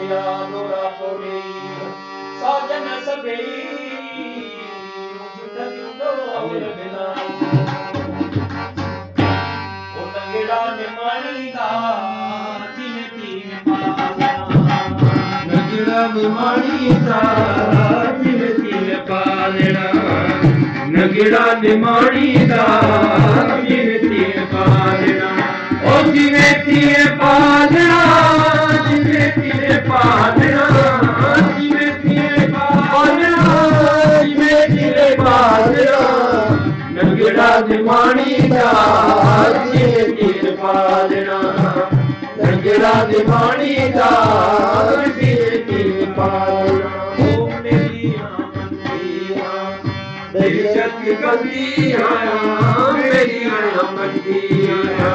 दिया दोरा थोड़ी साजन सबई मुझे और बिना ओ नगड़ा निमाणी दा जिने तीन पाला नगड़ा निमाणी दा जिने तीन पालना नगड़ा निमाणी दा जिने तीन पालना ओ जिने तीन पालना जिने तीन पालना जिने तीन पालना जिने तीन पालना नगड़ा निमाणी दा जिने तीन पालना नगड़ा निमाणी दा जिने तीन पालना ओ मेरिया मंदिया बेशक गंदी आया मेरी आया मंदिया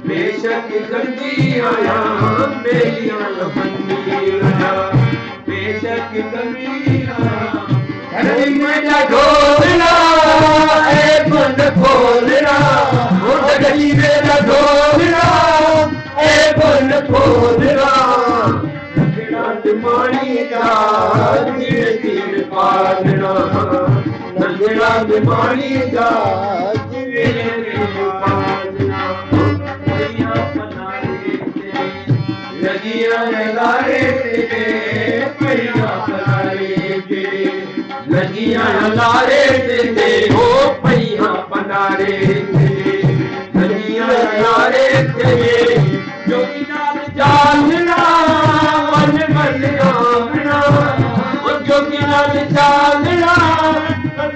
बेशक गंदी आया मेरी आया मंदिया बेशक गंदी आया अरे मेरा ढोलना ए बंद खोलना उठ गई मेरा ढोलना ए बंद खोलना नगड़ा निमाणी दा जिने तीन पालना नगड़ा निमाणी दा जिने तीन पालना लगिया लारे तेरे पैया पनारे तेरे लगिया लारे तेरे हो पैया पनारे तेरे लगिया लारे तेरे जो नाल चालना मन मन आमना जो नाल चालना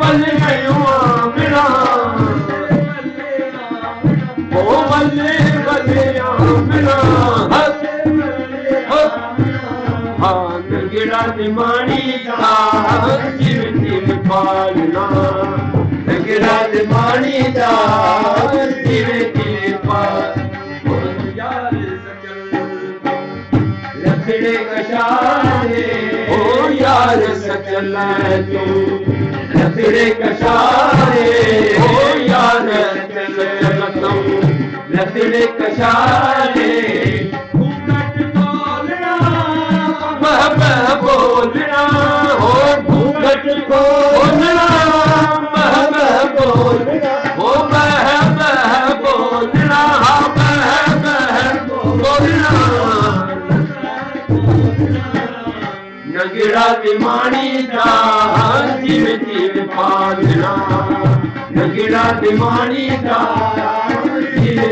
बल गयो आमना ओ बल्ले बल्ले आमना नगड़ा निमाणी दा जिने तीन पालना नगड़ा निमाणी दा जिने तीन पालना यार सचल लखड़े कशारे ओ यार सचल तू लखड़े कशारे ओ यार सचल तू लखड़े कशारे बोलना हो घूंघट खोलना बह बोलना हो बह बोलना बह बोलना नगड़ा निमाणी दा जिने तीन पालना नगड़ा निमाणी दा जिने